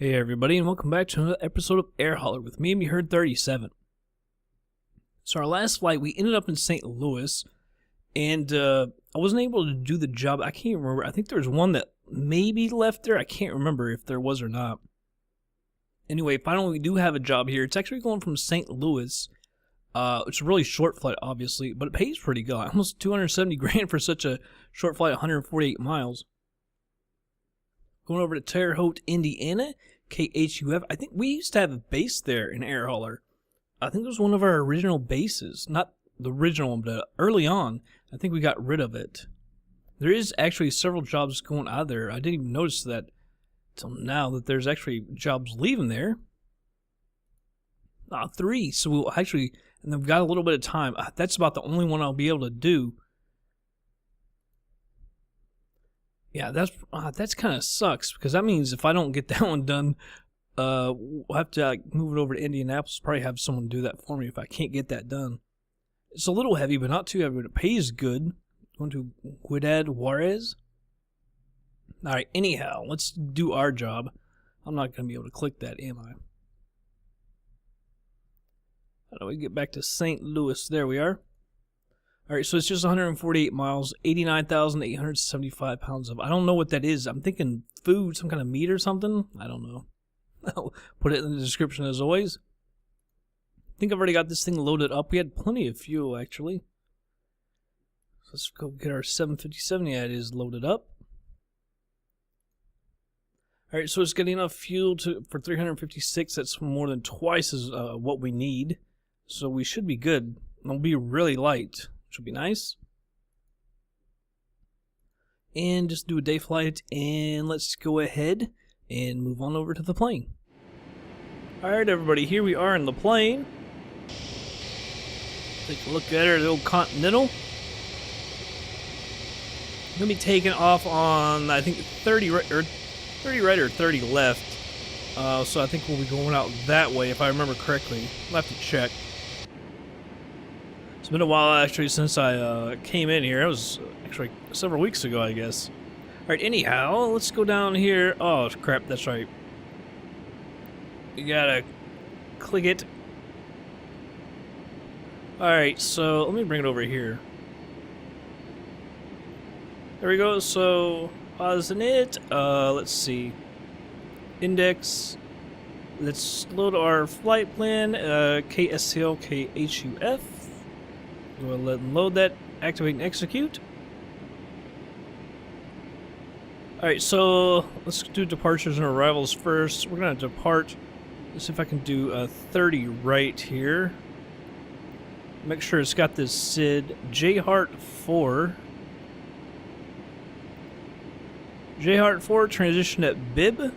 Hey everybody, and welcome back to another episode of Air Hauler with me, Herd 37. So our last flight, we ended up in St. Louis, and I wasn't able to do the job. I can't remember. I think there was one that maybe left there. I can't remember if there was or not. Anyway, finally we do have a job here. It's actually going from St. Louis. It's a really short flight, obviously, but it pays pretty good. Almost 270 grand for such a short flight, 148 miles. Going over to Terre Haute, Indiana, KHUF. I think we used to have a base there in Air Hauler. I think it was one of our original bases. Not the original one, but early on, I think we got rid of it. There is actually several jobs going out of there. I didn't even notice that until now, that there's actually jobs leaving there. 3. So we'll actually, and they've got a little bit of time. That's about the only one I'll be able to do. Yeah, that's kind of sucks, because that means if I don't get that one done, we'll have to move it over to Indianapolis. Probably have someone do that for me if I can't get that done. It's a little heavy, but not too heavy, but it pays good. Going to Ciudad Juarez. All right, anyhow, let's do our job. I'm not going to be able to click that, am I? How do we get back to St. Louis? There we are. All right, so it's just 148 miles, 89,875 pounds of. I don't know what that is. I'm thinking food, some kind of meat or something. I don't know. I'll put it in the description as always. I think I've already got this thing loaded up. We had plenty of fuel, actually. So let's go get our 757. Yeah, it is loaded up. All right, so it's getting enough fuel for 356. That's more than twice as what we need. So we should be good. It'll be really light. Should be nice. And just do a day flight, and let's go ahead and move on over to the plane. Alright everybody, here we are in the plane. Take a look at her, the old Continental. I'm going to be taking off on, I think, 30 right or 30 left. So I think we'll be going out that way if I remember correctly. I'll have to check. It's been a while, actually, since I came in here. It was actually several weeks ago, I guess. Alright, anyhow, let's go down here. Oh, crap, that's right. You gotta click it. Alright, so let me bring it over here. There we go, so, pausing it. Let's see. Index. Let's load our flight plan, KSTL, KHUF. Go ahead and load that, activate and execute. Alright, so let's do departures and arrivals first. We're going to depart. Let's see if I can do 30 right here. Make sure it's got this SID JHeart 4. JHeart 4, transition at bib.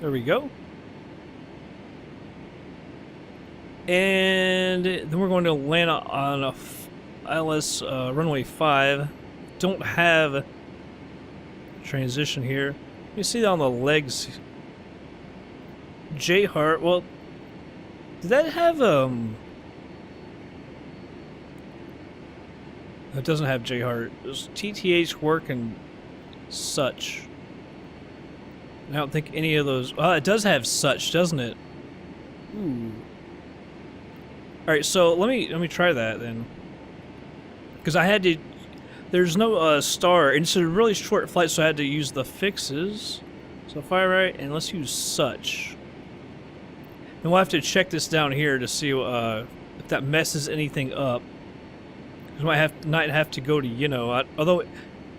There we go. And then we're going to land on a ILS runway 5. Don't have transition here. You see that on the legs. JHeart. Well, did that have it doesn't have JHeart. There's TTH work and such. I don't think any of those. It does have such, doesn't it? Ooh. Alright, so let me try that then. Because I had to... There's no star, and it's a really short flight, so I had to use the fixes. So fire right, and let's use such. And we'll have to check this down here to see if that messes anything up. Because we might have to go to, you know, although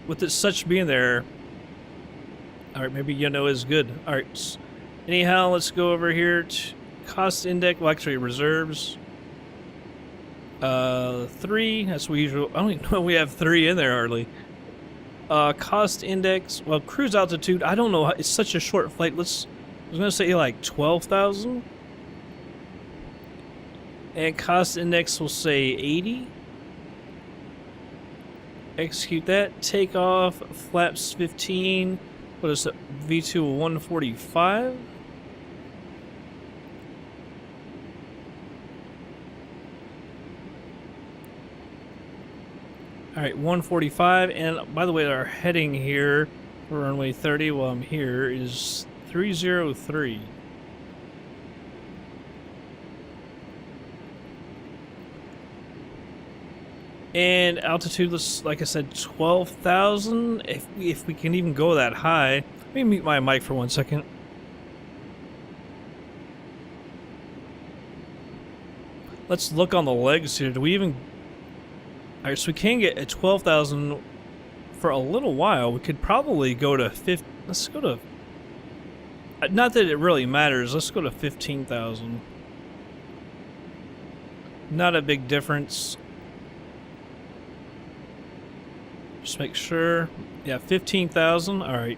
with it such being there... Alright, maybe you know is good. Alright, anyhow, let's go over here to cost index, well actually reserves. 3, that's what we usually, I don't even know if we have 3 in there hardly. Cost index, well cruise altitude, I don't know, it's such a short flight, I was gonna say like 12,000. And cost index will say 80. Execute that, take off, flaps 15, what is that, V2 145. Alright, 145, and by the way, our heading here for runway 30 while I'm here is 303. And altitude, like I said, 12,000. If we can even go that high. Let me mute my mic for 1 second. Let's look on the legs here. Do we even... Alright, so we can get at 12,000 for a little while. We could probably go to 50... Let's go to... Not that it really matters. Let's go to 15,000. Not a big difference. Just make sure. Yeah, 15,000. All right.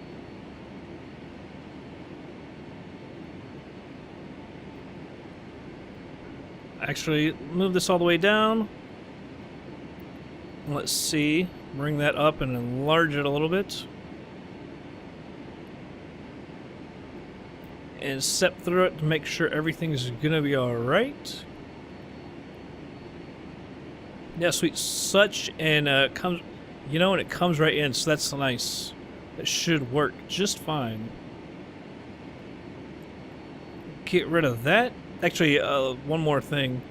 Actually, move this all the way down. Let's see. Bring that up and enlarge it a little bit. And step through it to make sure everything's gonna be all right. Yeah, sweet. Such and comes. You know, and it comes right in, so that's nice. It should work just fine. Get rid of that. Actually, one more thing.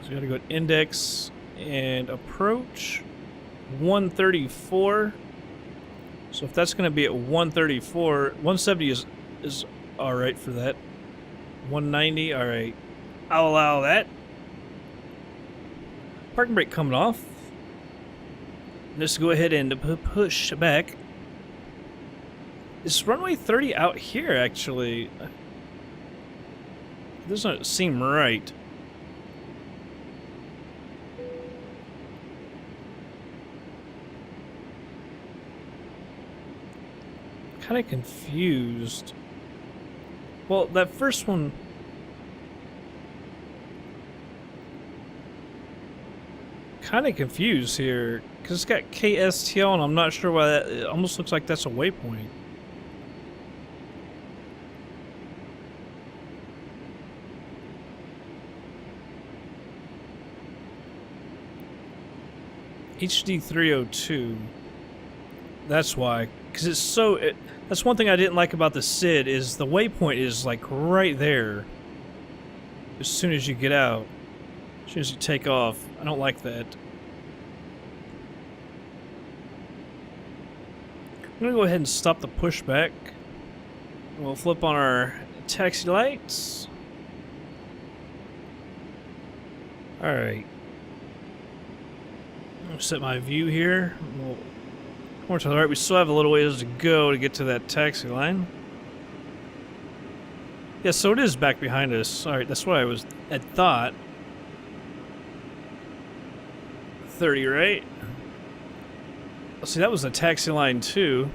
So we gotta go to index and approach 134. So if that's gonna be at 134, 170 is all right for that. 190, all right. I'll allow that. Parking brake coming off. Let's go ahead and push back. Is runway 30 out here, actually? It doesn't seem right. Kind of confused. Well, that first one... Kind of confused here. Because it's got KSTL, and I'm not sure why that... It almost looks like that's a waypoint. HD 302. That's why. Because it's so... that's one thing I didn't like about the SID, is the waypoint is like right there. As soon as you get out. As soon as you take off. I don't like that. I'm going to go ahead and stop the pushback. We'll flip on our taxi lights. Alright. I'll set my view here. More to the right. We still have a little ways to go to get to that taxi line. Yeah, so it is back behind us. Alright, that's what I thought. 30, right? See, that was the taxi line too.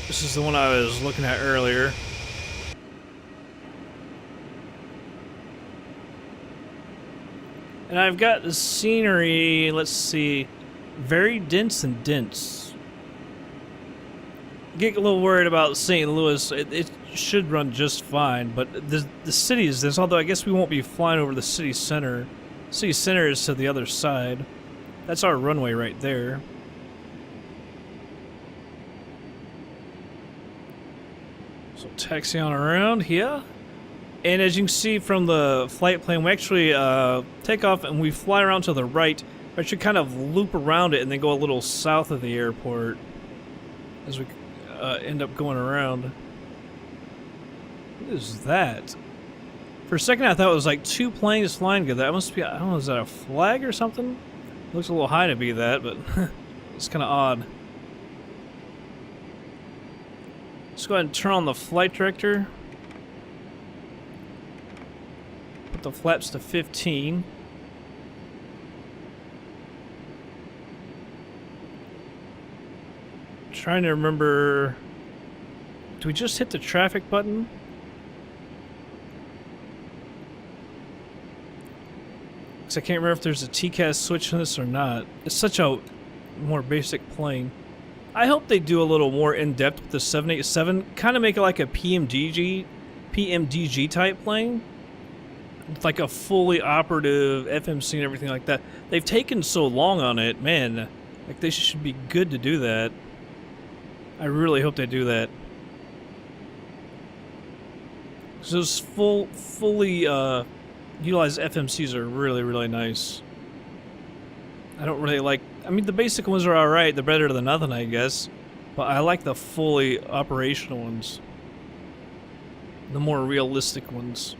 This is the one I was looking at earlier. And I've got the scenery, let's see, very dense and dense. Get a little worried about St. Louis. It should run just fine, but the city is this, although I guess we won't be flying over the city center. City center is to the other side. That's our runway right there. So taxi on around here. And as you can see from the flight plan, we actually take off and we fly around to the right. We should kind of loop around it and then go a little south of the airport as we end up going around. What is that? For a second I thought it was like two planes flying together. That must be, I don't know, is that a flag or something? It looks a little high to be that, but it's kind of odd. Let's go ahead and turn on the flight director. Put the flaps to 15. Trying to remember... Do we just hit the traffic button? Because I can't remember if there's a TCAS switch in this or not. It's such a more basic plane. I hope they do a little more in-depth with the 787. Kind of make it like a PMDG type plane. With like a fully operative FMC and everything like that. They've taken so long on it, man. Like they should be good to do that. I really hope they do that. So those fully utilized FMCs are really, really nice. I don't really like... I mean, the basic ones are alright. They're better than nothing, I guess. But I like the fully operational ones. The more realistic ones.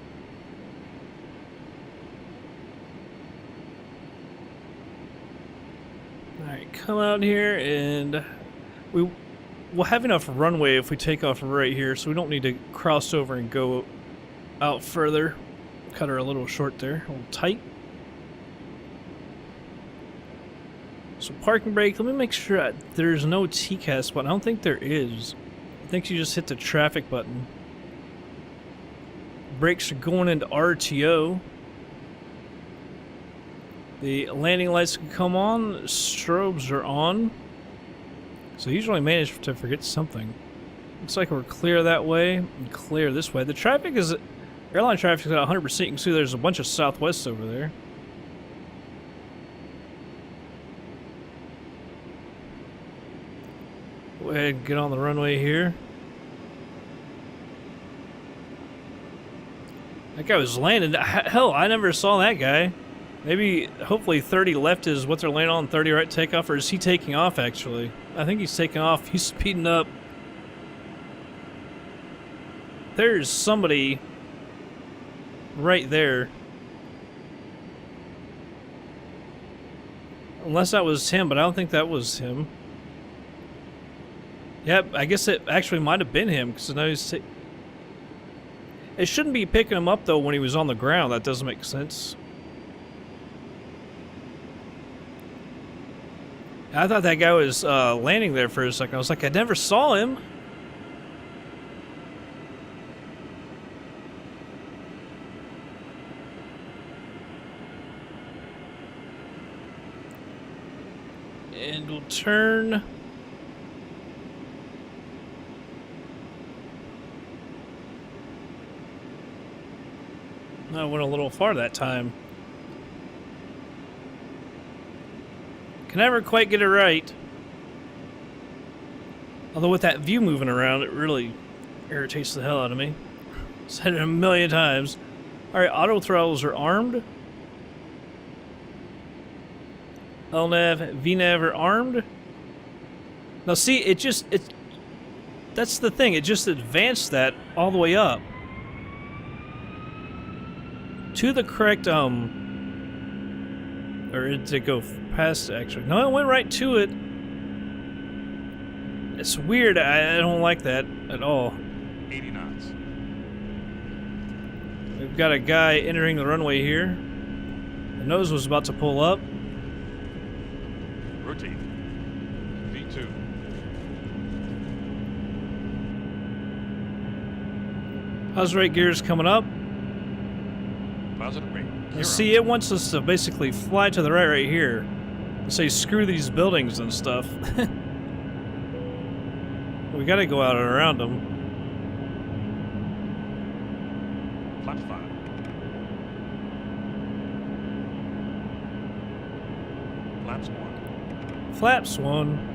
Alright, come out here and... We'll have enough runway if we take off right here, so we don't need to cross over and go out further. Cut her a little short there, a little tight. So parking brake, let me make sure there's no TCAS button. I don't think there is. I think you just hit the traffic button. Brakes are going into RTO. The landing lights can come on, strobes are on. So usually managed to forget something. Looks like we're clear that way and clear this way. The traffic is... Airline traffic is at 100%. You can see there's a bunch of Southwest over there. Go ahead and get on the runway here. That guy was landing. Hell, I never saw that guy. Maybe, hopefully 30 left is what they're landing on, 30 right takeoff, or is he taking off actually? I think he's taking off. He's speeding up. There's somebody right there. Unless that was him, but I don't think that was him. Yep, I guess it actually might have been him, because now he's... It shouldn't be picking him up, though, when he was on the ground. That doesn't make sense. I thought that guy was landing there for a second. I was like, I never saw him. And we'll turn. I went a little far that time. Can never quite get it right. Although with that view moving around, it really irritates the hell out of me. Said it a million times. Alright, auto throttles are armed. LNAV, VNAV are armed. Now see, that's the thing, it just advanced that all the way up. To the correct, or did it go past, actually? No, it went right to it. It's weird. I don't like that at all. 80 knots. We've got a guy entering the runway here. The nose was about to pull up. Rotate. V2. How's right gears coming up? Positive rate. See, it wants us to basically fly to the right here. And say, screw these buildings and stuff. We gotta go out and around them. Flaps 5. Flaps 1. Flaps 1.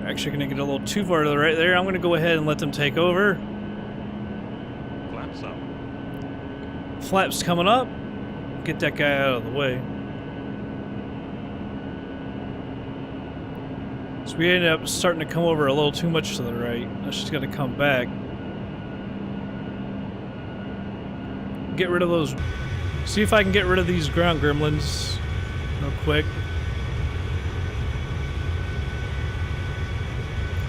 Actually gonna get a little too far to the right there. I'm gonna go ahead and let them take over. Flaps up. Flaps coming up. Get that guy out of the way. So we ended up starting to come over a little too much to the right. Now she's got to come back. Get rid of those. See if I can get rid of these ground gremlins real quick.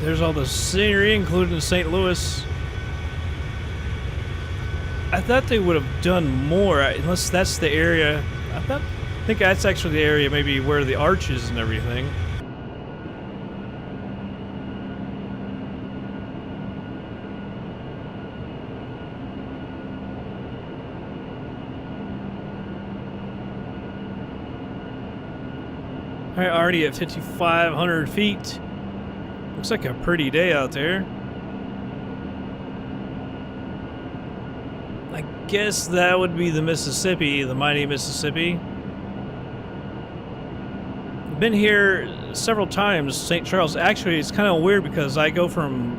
There's all the scenery, including St. Louis. I thought they would have done more, unless that's the area. I think that's actually the area maybe where the arch is and everything. Alright, already at 5,500 feet. Looks like a pretty day out there. I guess that would be the Mississippi, the mighty Mississippi. I've been here several times, St. Charles. Actually, it's kind of weird because I go from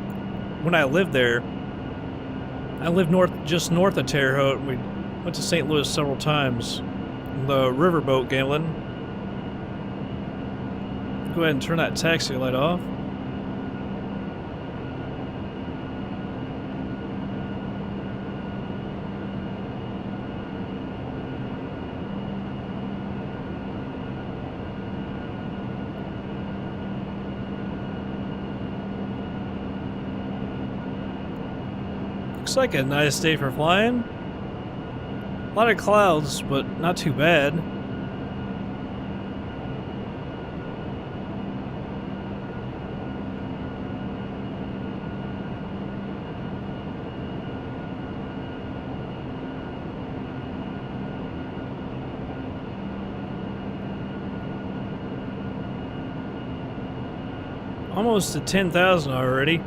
when I lived there. I lived just north of Terre Haute. We went to St. Louis several times. The riverboat gambling. Go ahead and turn that taxi light off. Looks like a nice day for flying. A lot of clouds, but not too bad. Almost to 10,000 already.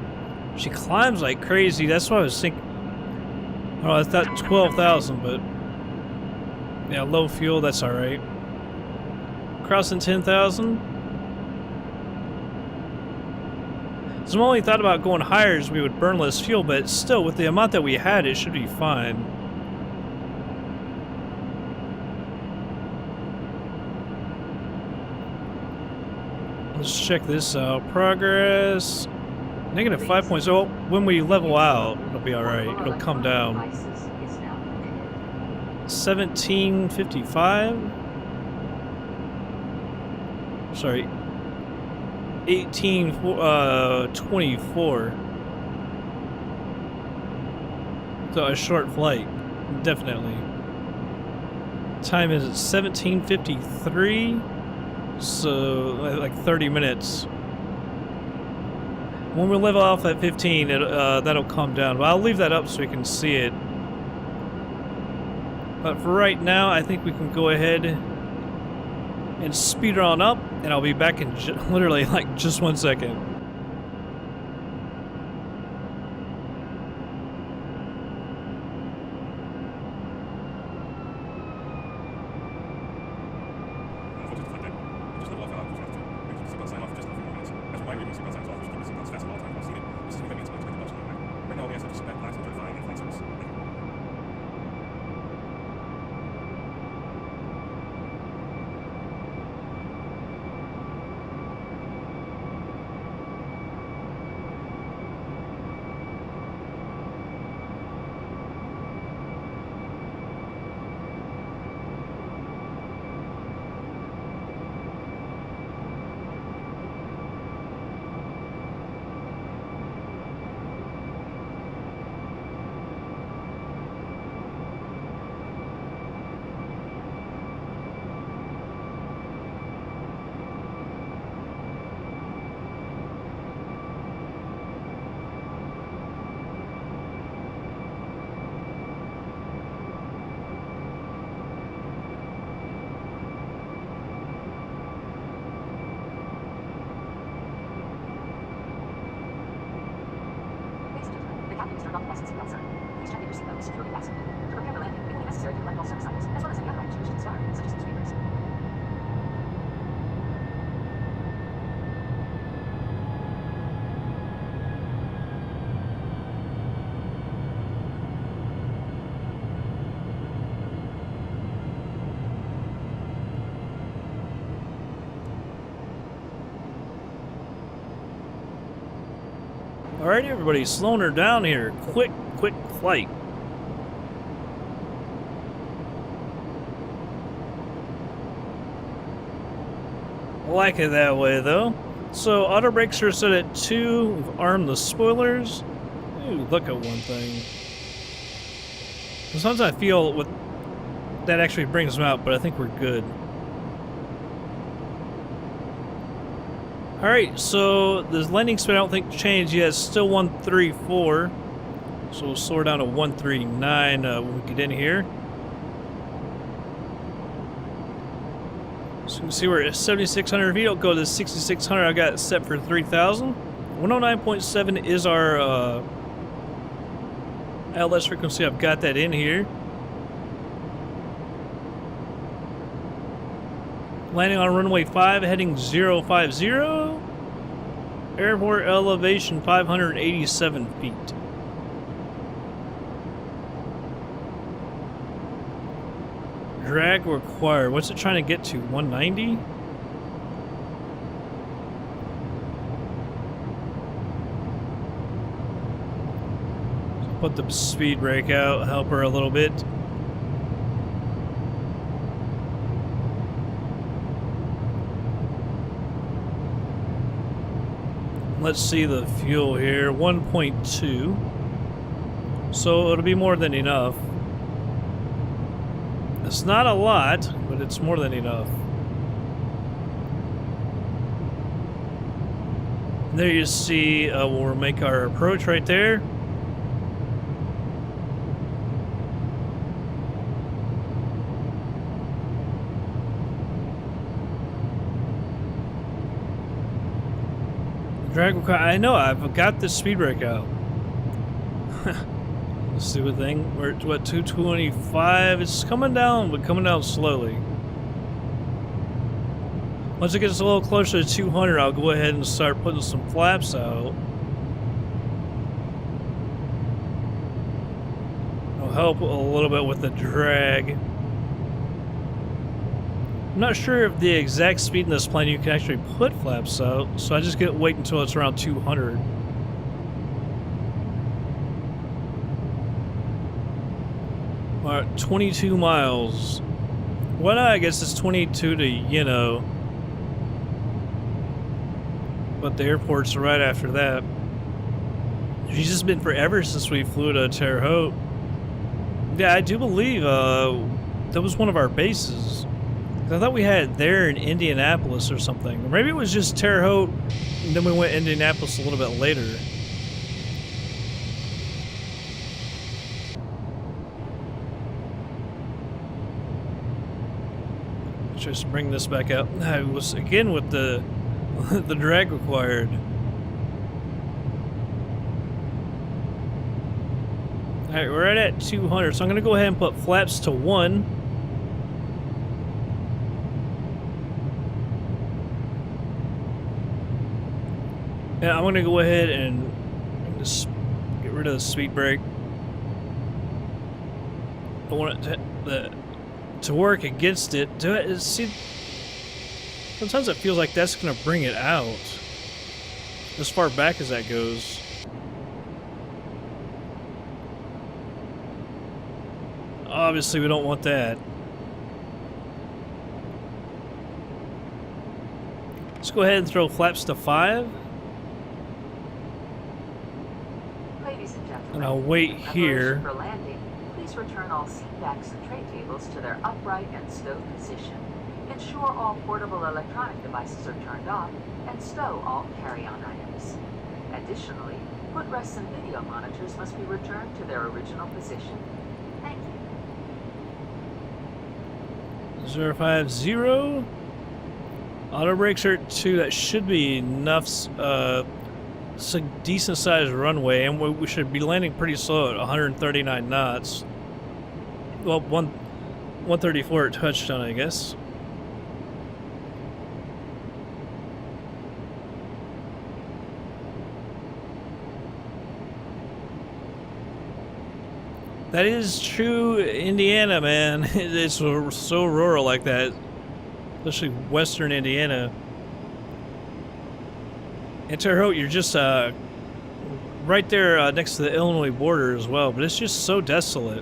She climbs like crazy. That's what I was thinking. Oh, I thought 12,000, but yeah, low fuel. That's all right. Crossing 10,000. So I only thought about going higher as we would burn less fuel, but still, with the amount that we had, it should be fine. Let's check this out. Progress. Negative 5 points. Oh, when we level out, it'll be alright. It'll come down. 1755. Sorry. 1824. So a short flight. Definitely. Time is 1753. So like 30 minutes. When we level off at 15, that'll come down. But I'll leave that up so we can see it. But for right now, I think we can go ahead and speed on up, and I'll be back in literally like just 1 second. Alrighty, everybody, slowing her down here. Quick flight. I like it that way, though. So, auto brakes are set at 2. We've armed the spoilers. Ooh, look at one thing. Sometimes I feel what that actually brings them out, but I think we're good. Alright, so the landing speed I don't think changed yet. It's still 134. So we'll slow down to 139 when we get in here. So you can see we're at 7,600 feet. It'll go to 6,600. I got it set for 3,000. 109.7 is our LS frequency. I've got that in here. Landing on runway 5, heading 050. Airport elevation 587 feet. Drag required. What's it trying to get to? 190? So put the speed brake out, help her a little bit. Let's see the fuel here. 1.2. So it'll be more than enough. It's not a lot, but it's more than enough. There you see, we'll make our approach right there. Drag. I know, I've got the speed brake out. Stupid thing. We're at what, 225? It's coming down, but coming down slowly. Once it gets a little closer to 200, I'll go ahead and start putting some flaps out. It'll help a little bit with the drag. I'm not sure if the exact speed in this plane you can actually put flaps out, so I just wait until it's around 200. Alright, 22 miles. Well, I guess it's 22 to, you know. But the airport's right after that. It's just been forever since we flew to Terre Haute. Yeah, I do believe that was one of our bases. I thought we had it there in Indianapolis or something. Or maybe it was just Terre Haute, and then we went to Indianapolis a little bit later. Just bring this back up. I was again with the the drag required. Alright, we're right at 200, so I'm gonna go ahead and put flaps to 1. Yeah, I'm gonna go ahead and just get rid of the speed brake. I want it to work against it. See, sometimes it feels like that's gonna bring it out as far back as that goes. Obviously, we don't want that. Let's go ahead and throw flaps to 5. Ladies and gentlemen, And I'll wait here. For landing, please return all seat backs and tray tables to their upright and stowed position. Ensure all portable electronic devices are turned off, and stow all carry-on items. Additionally, footrest and video monitors must be returned to their original position. Thank you. 050. Auto brakes are at 2. That should be enough. It's a decent sized runway, and we should be landing pretty slow at 139 knots. Well, 134 at touchdown, I guess. That is true, Indiana, man. It's so rural like that, especially western Indiana. In Terre Haute, you're just right there next to the Illinois border as well, but it's just so desolate.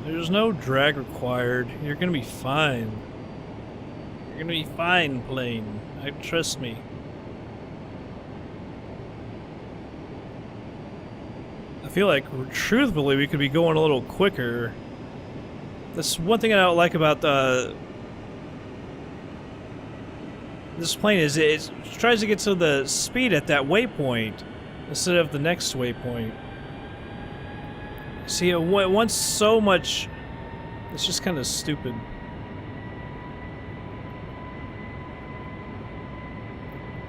There's no drag required. You're gonna be fine. You're gonna be fine, plane. Trust me. I feel like, truthfully, we could be going a little quicker. That's one thing I don't like about this plane is it tries to get to the speed at that waypoint instead of the next waypoint. See, it wants so much. It's just kind of stupid.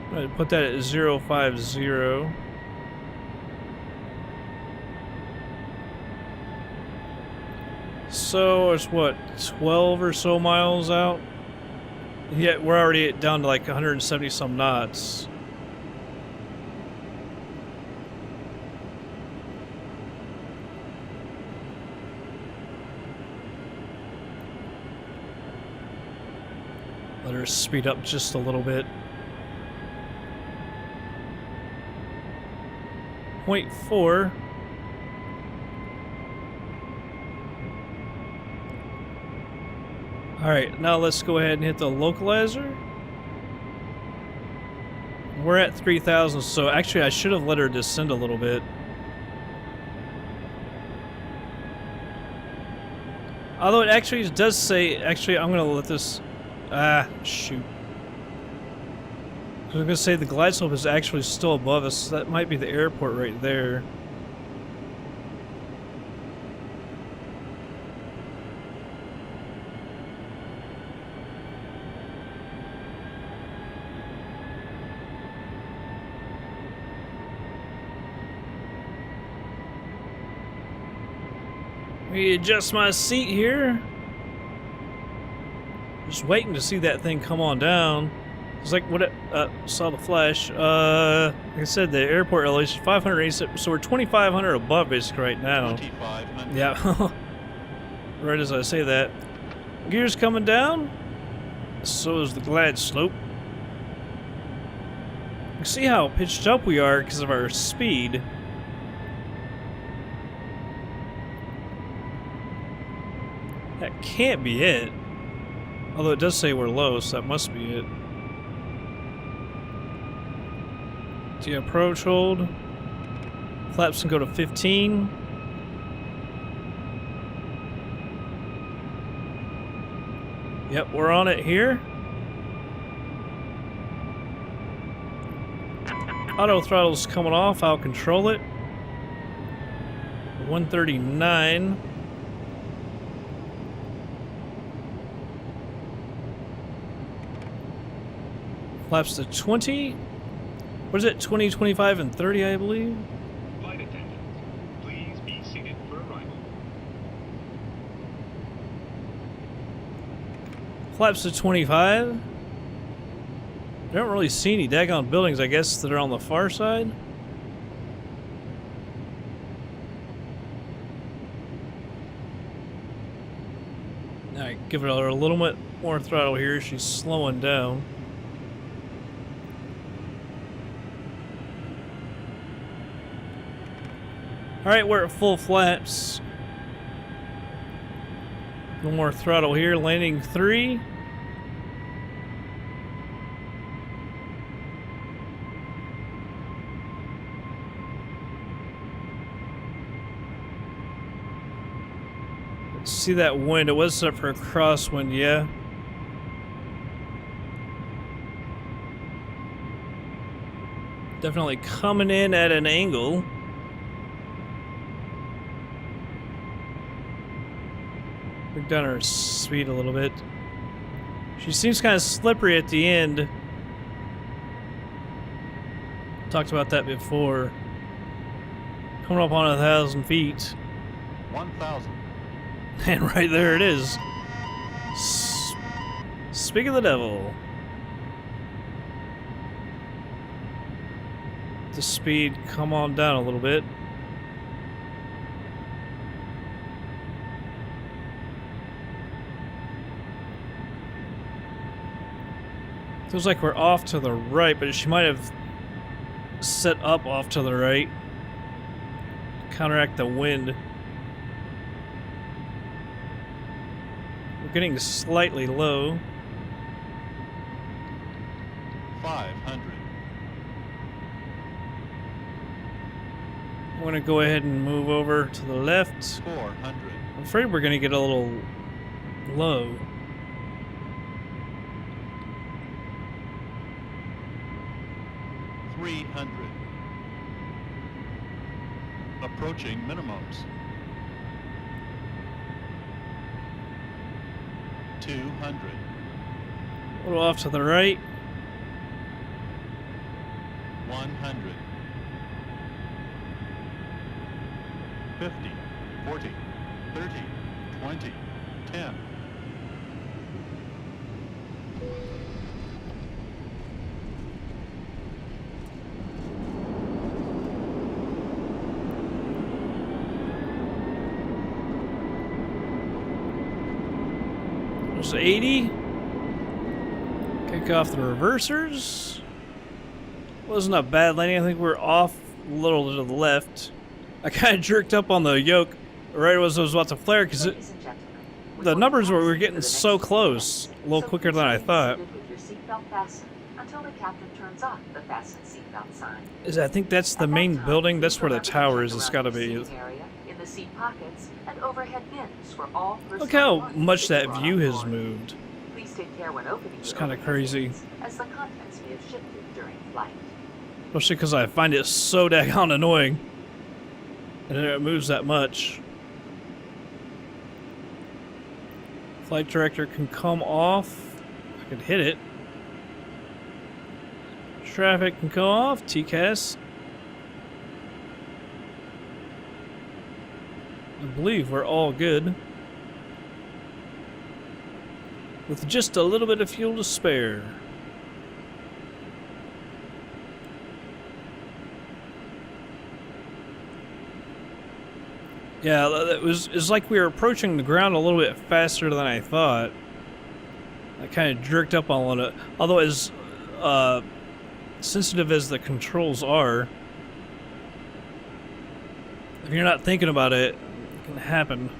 I'm gonna put that at 050. So it's what, 12 or so miles out? Yet we're already down to like 170 some knots. Let her speed up just a little bit. 0.4. Alright, now let's go ahead and hit the localizer. We're at 3,000, so actually I should have let her descend a little bit. Although it actually does say, actually I'm gonna let this, shoot. I was gonna say the glide slope is actually still above us, so that might be the airport right there. Let me adjust my seat here. Just waiting to see that thing come on down. It's like what? Saw the flash. Like I said, the airport elevation 587, so we're 2,500 above basically right now. 2,500. Yeah. Right as I say that, gears coming down. So is the glide slope. You can see how pitched up we are because of our speed. That can't be it. Although it does say we're low, so that must be it. The approach hold. Flaps can go to 15. Yep, we're on it here. Auto throttle's coming off. I'll control it. 139. Flaps to 20. What is it? 20, 25, and 30, I believe. Flight attendants, please be seated for arrival. Flaps to 25. I don't really see any daggone buildings, I guess, that are on the far side. Alright, give her a little bit more throttle here. She's slowing down. Alright, we're at full flaps. A little more throttle here. Landing 3. Let's see that wind. It was set for a crosswind, yeah. Definitely coming in at an angle. Bring down her speed a little bit. She seems kind of slippery at the end. Talked about that before. Coming up on 1,000 feet. 1,000. And right there it is. Speak of the devil. The speed come on down a little bit. Feels like we're off to the right, but she might have set up off to the right. Counteract the wind. We're getting slightly low. 500. I'm gonna go ahead and move over to the left. 400. I'm afraid we're gonna get a little low. 300. Approaching minimums. 200. A little off to the right. 100. 50. 40. 30. 20, 10, There's 80. Kick off the reversers. Wasn't a bad landing. I think we're off a little to the left. I kind of jerked up on the yoke right as I was about to flare because Ladies and gentlemen, the numbers were getting so close, a little quicker than I thought. With your seatbelt fastened until the captain turns off the fasten seatbelt sign. I think that's the main building. That's where the tower is. It's got to be. In the seat pockets and overhead bins for all Look how personal much that belongings view brought has on board. moved. Please take care when opening It's the kinda overhead crazy. bins, as the contents may have shifted during flight. Especially because I find it so daggone annoying. And it moves that much. Flight director can come off. I can hit it. Traffic can come off. TCAS. I believe we're all good. With just a little bit of fuel to spare. Yeah, it's like we were approaching the ground a little bit faster than I thought. I kind of jerked up on it. Although as sensitive as the controls are, if you're not thinking about it, it can happen.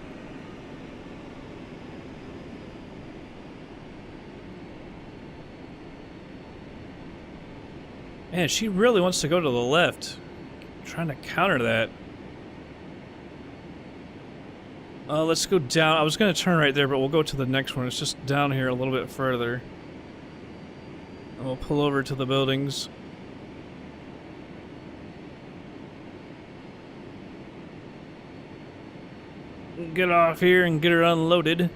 Man, she really wants to go to the left. I'm trying to counter that. Let's go down. I was going to turn right there, but we'll go to the next one. It's just down here a little bit further. And we'll pull over to the buildings. Get off here and get her unloaded.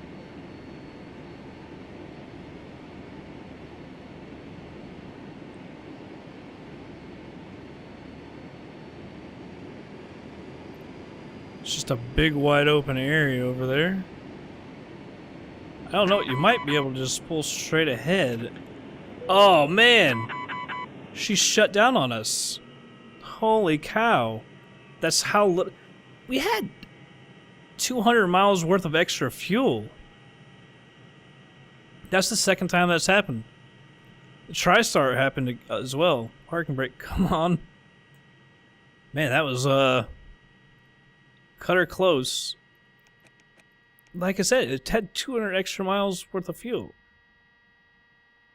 It's just a big wide open area over there. I don't know, you might be able to just pull straight ahead. Oh man! She shut down on us. Holy cow. That's how little... We had 200 miles worth of extra fuel. That's the second time that's happened. The TriStar happened as well. Parking brake, come on. Man, that was, cut her close. Like I said, it had 200 extra miles worth of fuel.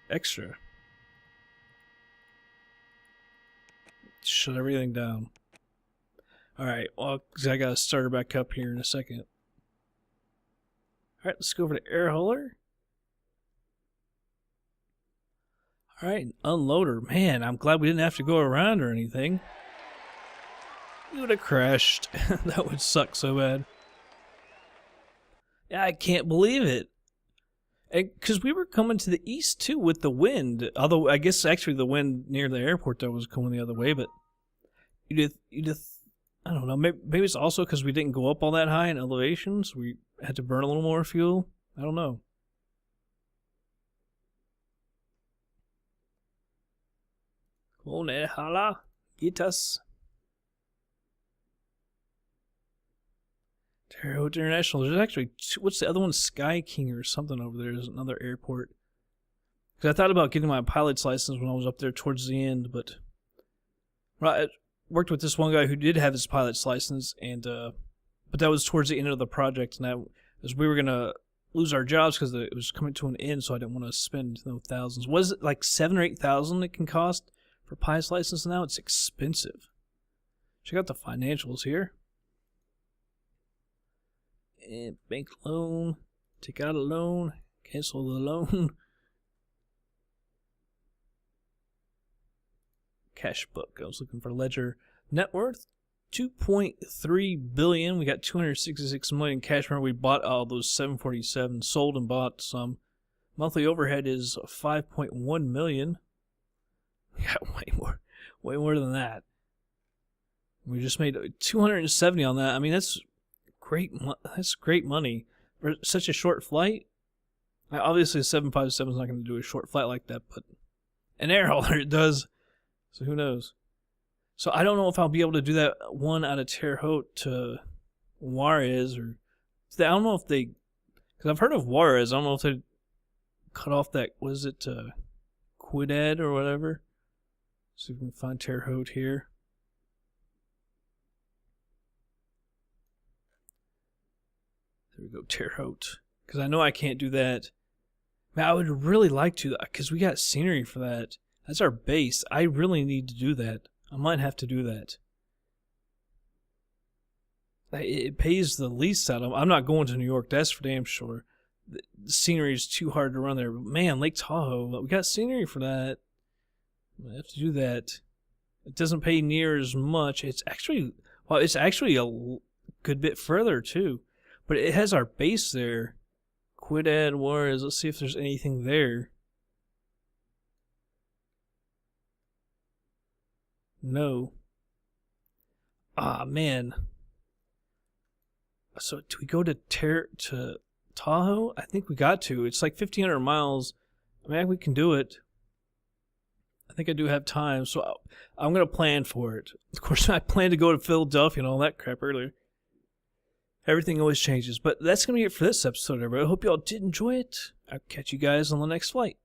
Extra. Shut everything down. Alright, well, 'cause I gotta start her back up here in a second. Alright, let's go over to air hauler. Alright, unload her. Man, I'm glad we didn't have to go around or anything. We would have crashed. That would suck so bad. Yeah, I can't believe it. Because we were coming to the east too with the wind. Although I guess actually the wind near the airport though was coming the other way. But you just I don't know. Maybe it's also because we didn't go up all that high in elevation, so we had to burn a little more fuel. I don't know. Come on, hala, get us. Terre Haute International. There's actually what's the other one? Sky King or something over there. There's another airport. Because I thought about getting my pilot's license when I was up there towards the end, but I worked with this one guy who did have his pilot's license, and but that was towards the end of the project, and as we were gonna lose our jobs because it was coming to an end, so I didn't want to spend thousands. Was it like $7,000 or $8,000 it can cost for a pilot's license now? It's expensive. Check out the financials here. And bank loan, take out a loan, cancel the loan. Cash book. I was looking for ledger. Net worth $2.3 billion. We got $266 million cash. Remember, we bought all those 747, sold and bought some. Monthly overhead is $5.1 million. We got way more than that. We just made $270 on that. I mean, that's great. That's great money. for such a short flight. Obviously, a 757 is not going to do a short flight like that, but an air hauler it does. So who knows? So I don't know if I'll be able to do that one out of Terre Haute to Juarez, or I don't know if they, because I've heard of Juarez. I don't know if they cut off that, was it Quidad or whatever. See if we can find Terre Haute here. There we go, Terre Haute. Because I know I can't do that. Man, I would really like to, because we got scenery for that. That's our base. I really need to do that. I might have to do that. It pays the least out of. I'm not going to New York, that's for damn sure. The scenery is too hard to run there. But man, Lake Tahoe, we got scenery for that. I have to do that. It doesn't pay near as much. It's actually a good bit further too. But it has our base there. Quidad Juarez. Let's see if there's anything there. No. Ah, man. So do we go to Tahoe? I think we got to. It's like 1,500 miles. I mean, we can do it. I think I do have time, so I'm going to plan for it. Of course, I planned to go to Philadelphia and all that crap earlier. Everything always changes. But that's going to be it for this episode, everybody. I hope you all did enjoy it. I'll catch you guys on the next flight.